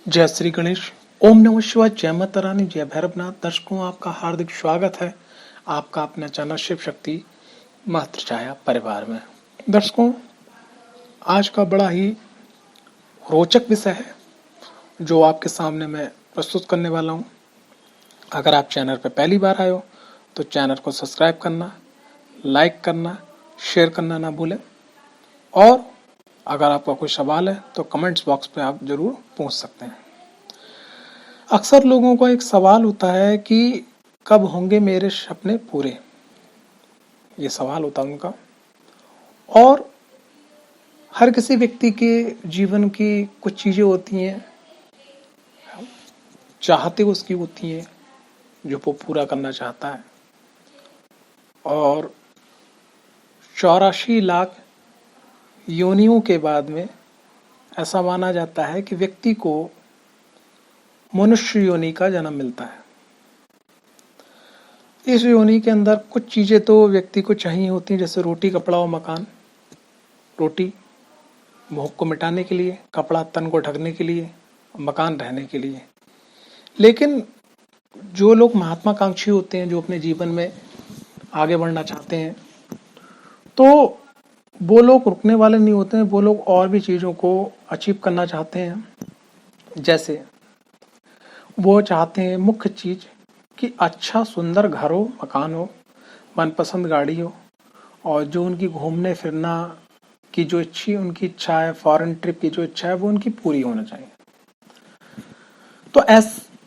जय श्री गणेश। ओम नमः शिवाय। जय माता रानी। जय भैरवनाथ। दर्शकों, आपका हार्दिक स्वागत है आपका अपना चैनल शिव शक्ति मात्र छाया परिवार में। दर्शकों, आज का बड़ा ही रोचक विषय है जो आपके सामने मैं प्रस्तुत करने वाला हूं। अगर आप चैनल पर पहली बार आए हो तो चैनल को सब्सक्राइब करना, लाइक करना, शेयर करना ना भूलें। और अगर आपका कोई सवाल है तो कमेंट्स बॉक्स में आप जरूर पूछ सकते हैं। अक्सर लोगों का एक सवाल होता है कि कब होंगे मेरे सपने पूरे। ये सवाल होता है उनका। और हर किसी व्यक्ति के जीवन की कुछ चीजें होती हैं, चाहते उसकी होती हैं जो वो पूरा करना चाहता है। और 84 लाख योनियों के बाद में ऐसा माना जाता है कि व्यक्ति को मनुष्य योनि का जन्म मिलता है। इस योनि के अंदर कुछ चीजें तो व्यक्ति को चाहिए होती हैं, जैसे रोटी, कपड़ा और मकान। रोटी भूख को मिटाने के लिए, कपड़ा तन को ढकने के लिए, मकान रहने के लिए। लेकिन जो लोग महात्माकांक्षी होते हैं, जो अपने जीवन में आगे बढ़ना चाहते हैं, तो वो लोग रुकने वाले नहीं होते हैं। वो लोग और भी चीजों को अचीव करना चाहते हैं। जैसे वो चाहते हैं मुख्य चीज कि अच्छा सुंदर घर हो, मकान हो, मनपसंद गाड़ी हो, और जो उनकी घूमने फिरना की जो उनकी इच्छा है, फॉरेन ट्रिप की जो इच्छा है, वो उनकी पूरी होना चाहिए। तो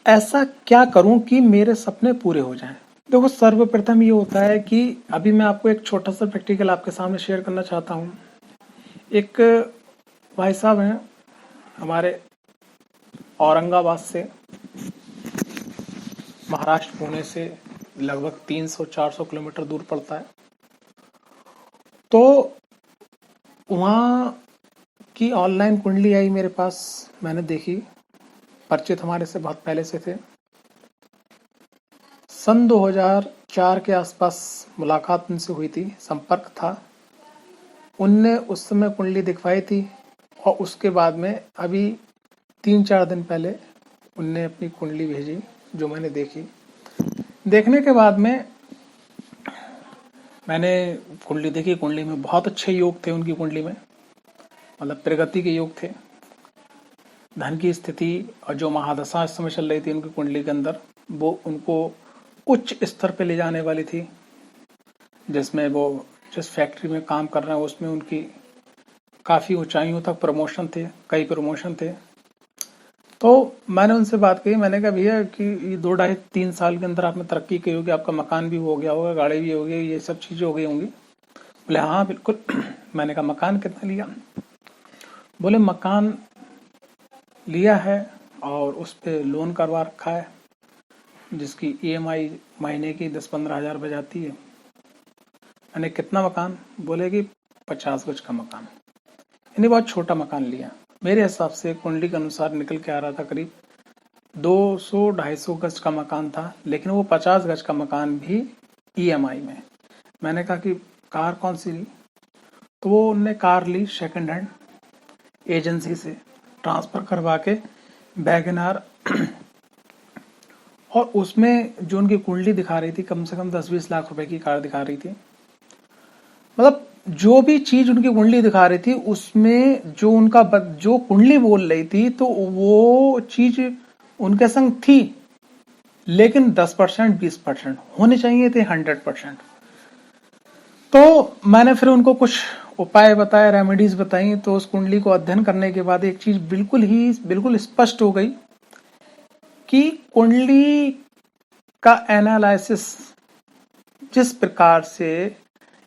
ऐसा क्या करूं कि मेरे सपने पूरे हो जाएं। देखो, सर्वप्रथम ये होता है कि अभी मैं आपको एक छोटा सा प्रैक्टिकल आपके सामने शेयर करना चाहता हूं। एक भाई साहब हैं हमारे औरंगाबाद से, महाराष्ट्र पुणे से लगभग 300-400 किलोमीटर दूर पड़ता है। तो वहाँ की ऑनलाइन कुंडली आई मेरे पास, मैंने देखी। परिचित हमारे से बहुत पहले से थे। सन 2004 के आसपास मुलाकात उनसे हुई थी, संपर्क था। उनने उस समय कुंडली दिखवाई थी और उसके बाद में अभी 3-4 दिन पहले उनने अपनी कुंडली भेजी, जो मैंने देखी। देखने के बाद में मैंने कुंडली देखी। कुंडली में बहुत अच्छे योग थे उनकी कुंडली में, मतलब प्रगति के योग थे। धन की स्थिति और जो महादशा इस समय चल रही थी उनकी कुंडली के अंदर, वो उनको उच्च स्तर पे ले जाने वाली थी। जिसमें वो जिस फैक्ट्री में काम कर रहे हैं उसमें उनकी काफ़ी ऊंचाइयों तक प्रमोशन थे, कई प्रमोशन थे। तो मैंने उनसे बात कही, मैंने कहा भैया कि ये 2-2.5-3 साल के अंदर आपने तरक्की की होगी, आपका मकान भी हो गया होगा, गाड़ी भी हो गई, ये सब चीज़ें हो गई होंगी। बोले हाँ बिल्कुल। मैंने कहा मकान कितना लिया? बोले मकान लिया है और उस पर लोन करवा रखा है, जिसकी EMI महीने की 10-15 हज़ार बजाती है। मैंने कितना मकान? बोले कि 50 गज का मकान। यानी बहुत छोटा मकान लिया। मेरे हिसाब से कुंडली के अनुसार निकल के आ रहा था करीब 200-250 गज का मकान था, लेकिन वो 50 गज का मकान भी EMI में। मैंने कहा कि कार कौन सी ली? तो वो उनने कार ली सेकंड हैंड एजेंसी से ट्रांसफर करवा के, वैगनआर। और उसमें जो उनकी कुंडली दिखा रही थी, कम से कम 10-20 लाख रुपए की कार दिखा रही थी। मतलब जो भी चीज उनकी कुंडली दिखा रही थी उसमें जो कुंडली बोल रही थी, तो वो चीज उनके संग थी। लेकिन 10%, 20% होने चाहिए थे 100%। तो मैंने फिर उनको कुछ उपाय बताए, रेमेडीज बताई। तो उस कुंडली को अध्ययन करने के बाद एक चीज बिल्कुल स्पष्ट हो गई कि कुंडली का एनालिसिस जिस प्रकार से,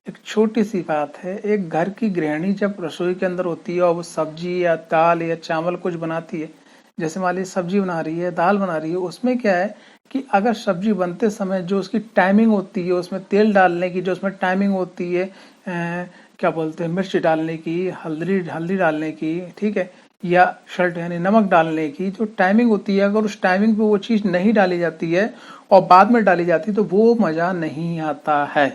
एक छोटी सी बात है, एक घर की गृहिणी जब रसोई के अंदर होती है और वो सब्जी या दाल या चावल कुछ बनाती है, जैसे मान लीजिए सब्जी बना रही है, दाल बना रही है, उसमें क्या है कि अगर सब्जी बनते समय जो उसकी टाइमिंग होती है, उसमें तेल डालने की जो उसमें टाइमिंग होती है, क्या बोलते हैं, मिर्च डालने की, हल्दी डालने की, ठीक है, या शर्ट यानी नमक डालने की जो टाइमिंग होती है, अगर उस टाइमिंग पे वो चीज नहीं डाली जाती है और बाद में डाली जाती है तो वो मजा नहीं आता है।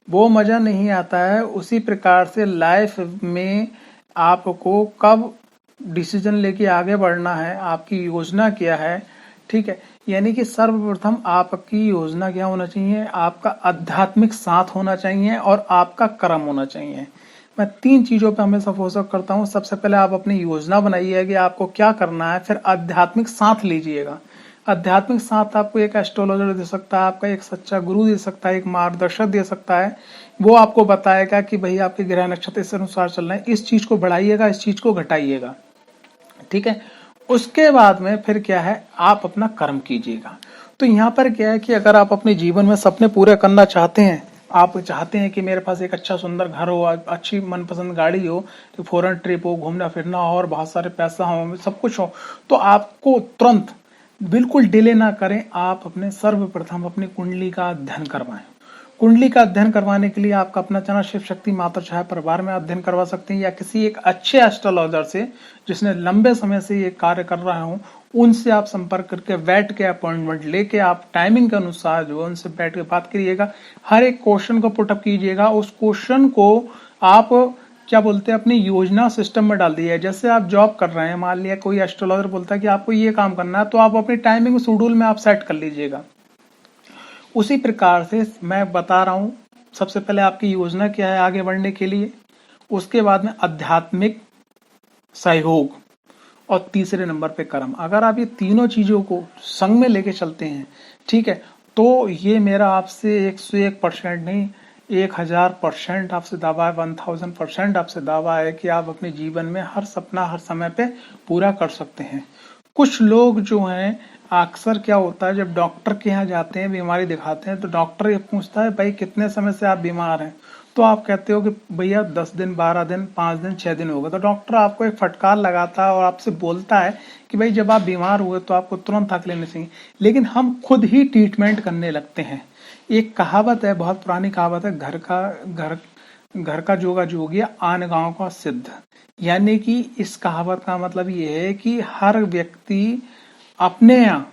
वो मजा नहीं आता है। उसी प्रकार से लाइफ में आपको कब डिसीजन लेके आगे बढ़ना है, आपकी योजना क्या है, ठीक है। यानी कि सर्वप्रथम आपकी योजना क्या होना चाहिए, आपका आध्यात्मिक साथ होना चाहिए और आपका कर्म होना चाहिए। मैं 3 चीजों पे हमेशा फोकस करता हूँ। सबसे पहले आप अपनी योजना बनाइए कि आपको क्या करना है, फिर आध्यात्मिक साथ लीजिएगा। आध्यात्मिक साथ आपको एक एस्ट्रोलॉजर दे सकता है, आपका एक सच्चा गुरु दे सकता है, एक मार्गदर्शक दे सकता है। वो आपको बताएगा कि भाई आपके ग्रह नक्षत्र इस अनुसार चल रहे हैं, इस चीज को बढ़ाइएगा, इस चीज को घटाइएगा, ठीक है। उसके बाद में फिर क्या है, आप अपना कर्म कीजिएगा। तो यहाँ पर क्या है कि अगर आप अपने जीवन में सपने पूरे करना चाहते हैं, आप चाहते हैं कि मेरे पास एक अच्छा सुंदर घर हो, अच्छी मनपसंद गाड़ी हो, तो फॉरेन ट्रिप हो, घूमना फिरना हो और बहुत सारे पैसा हो, सब कुछ हो, तो आपको तुरंत बिल्कुल डिले ना करें, आप अपने सर्वप्रथम अपनी कुंडली का अध्ययन करवाएं। कुंडली का अध्ययन करवाने के लिए आपका अपना चैनल शिव शक्ति माता छाया परिवार में अध्ययन करवा सकते हैं, या किसी एक अच्छे एस्ट्रोलॉजर से जिसने लंबे समय से ये कार्य कर रहा हो, उनसे आप संपर्क करके बैठ के अपॉइंटमेंट लेके आप टाइमिंग के अनुसार जो उनसे बैठ के बात करिएगा। हर एक क्वेश्चन को पुटअप कीजिएगा, उस क्वेश्चन को आप क्या बोलते हैं अपनी योजना सिस्टम में डाल दिया है। जैसे आप जॉब कर रहे हैं, मान लिया कोई एस्ट्रोलॉजर बोलता है कि आपको ये काम करना है, तो आप अपनी टाइमिंग शेड्यूल में आप सेट कर लीजिएगा। उसी प्रकार से मैं बता रहा हूं, सबसे पहले आपकी योजना क्या है आगे बढ़ने के लिए, उसके बाद में आध्यात्मिक सहयोग और तीसरे नंबर पे कर्म। अगर आप ये तीनों चीजों को संग में लेके चलते हैं, ठीक है, तो ये मेरा आपसे 101% नहीं 1000% आपसे दावा है, 1000% आपसे दावा है कि आप अपने जीवन में हर सपना हर समय पे पूरा कर सकते हैं। कुछ लोग जो हैं, अक्सर क्या होता है जब डॉक्टर के यहाँ जाते हैं, बीमारी दिखाते हैं, तो डॉक्टर ये पूछता है भाई कितने समय से आप बीमार हैं, तो आप कहते हो कि भैया 10 दिन 12 दिन 5 दिन 6 दिन हो गए, तो डॉक्टर आपको एक फटकार लगाता है और आपसे बोलता है कि भाई जब आप बीमार हुए तो आपको तुरंत हक लेने चाहिए। लेकिन हम खुद ही ट्रीटमेंट करने लगते हैं। एक कहावत है, बहुत पुरानी कहावत है, घर का जोगा जोगिया आन गांव का सिद्ध। यानी कि इस कहावत का मतलब ये है कि हर व्यक्ति अपने यहाँ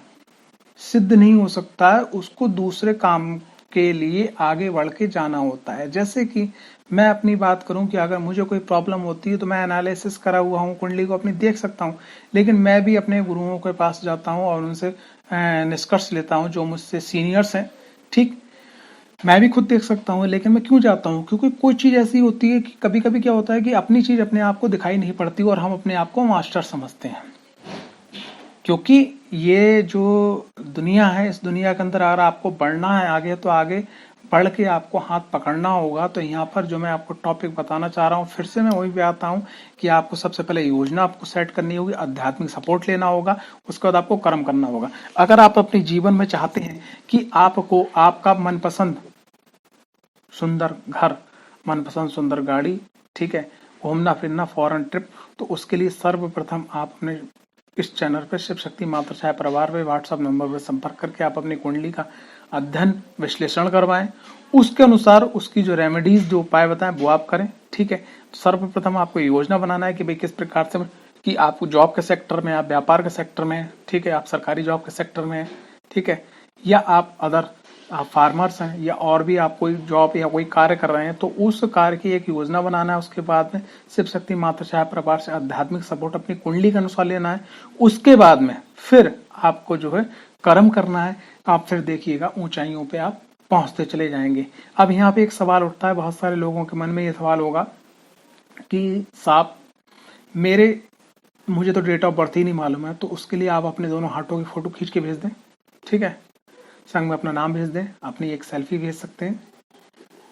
सिद्ध नहीं हो सकता है, उसको दूसरे काम के लिए आगे बढ़ के जाना होता है। जैसे कि मैं अपनी बात करूं कि अगर मुझे कोई प्रॉब्लम होती है तो मैं एनालिसिस करा हुआ हूं, कुंडली को अपनी देख सकता हूं, लेकिन मैं भी अपने गुरुओं के पास जाता हूं और उनसे निष्कर्ष लेता हूं जो मुझसे सीनियर्स हैं, ठीक। मैं भी खुद देख सकता हूँ, लेकिन मैं क्यों जाता हूँ, क्योंकि कोई चीज ऐसी होती है कि कभी कभी क्या होता है कि अपनी चीज अपने आप को दिखाई नहीं पड़ती और हम अपने आप को मास्टर समझते हैं। क्योंकि ये जो दुनिया है, इस दुनिया के अंदर अगर आपको बढ़ना है आगे, तो आगे बढ़ के आपको हाथ पकड़ना होगा। तो यहाँ पर जो मैं आपको टॉपिक बताना चाह रहा हूँ, फिर से मैं वही पे आता हूँ कि आपको सबसे पहले योजना आपको सेट करनी होगी, आध्यात्मिक सपोर्ट लेना होगा, उसके बाद आपको कर्म करना होगा। अगर आप अपने जीवन में चाहते हैं कि आपको आपका मनपसंद सुंदर घर, मनपसंद सुंदर गाड़ी, ठीक है, घूमना फिरना फॉरेन ट्रिप, तो उसके लिए सर्वप्रथम आप अपने इस चैनल पर शिव शक्ति माता छाया परिवार पे व्हाट्सएप नंबर पर संपर्क करके आप अपनी कुंडली का अध्ययन विश्लेषण करवाएं। उसके अनुसार उसकी जो रेमेडीज जो उपाय बताएं वो आप करें, ठीक है। तो सर्वप्रथम आपको योजना बनाना है कि भाई किस प्रकार से, कि आप जॉब के सेक्टर में, आप व्यापार के सेक्टर में, ठीक है, आप सरकारी जॉब के सेक्टर में, ठीक है, या आप अदर आप फार्मर्स हैं, या और भी आप कोई जॉब या कोई कार्य कर रहे हैं, तो उस कार्य की एक योजना बनाना है। उसके बाद में शिव शक्ति माता छाया परिवार से आध्यात्मिक सपोर्ट अपनी कुंडली के अनुसार लेना है। उसके बाद में फिर आपको जो है कर्म करना है। आप फिर देखिएगा ऊंचाइयों पे आप पहुंचते चले जाएंगे। अब यहाँ पे एक सवाल उठता है, बहुत सारे लोगों के मन में ये सवाल होगा कि साहब मुझे तो डेट ऑफ बर्थ ही नहीं मालूम है, तो उसके लिए आप अपने दोनों हाथों की फोटो खींच के भेज दें, ठीक है, संग में अपना नाम भेज दें, अपनी एक सेल्फी भेज सकते हैं।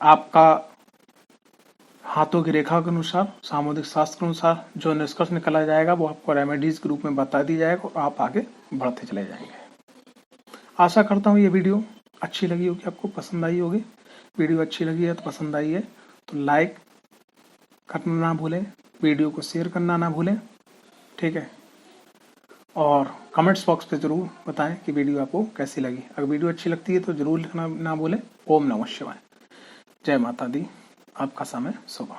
आपका हाथों की रेखा के अनुसार, सामुद्रिक शास्त्र के अनुसार जो निष्कर्ष निकला जाएगा वो आपको रेमेडीज के रूप में बता दी जाएगा और आप आगे बढ़ते चले जाएंगे। आशा करता हूँ ये वीडियो अच्छी लगी होगी, आपको पसंद आई होगी। वीडियो अच्छी लगी है तो पसंद आई है तो लाइक करना ना भूलें, वीडियो को शेयर करना ना भूलें, ठीक है, और कमेंट्स बॉक्स पे जरूर बताएं कि वीडियो आपको कैसी लगी। अगर वीडियो अच्छी लगती है तो जरूर लिखना ना भूलें। ओम नमः शिवाय। जय माता दी। आपका समय शुभ हो।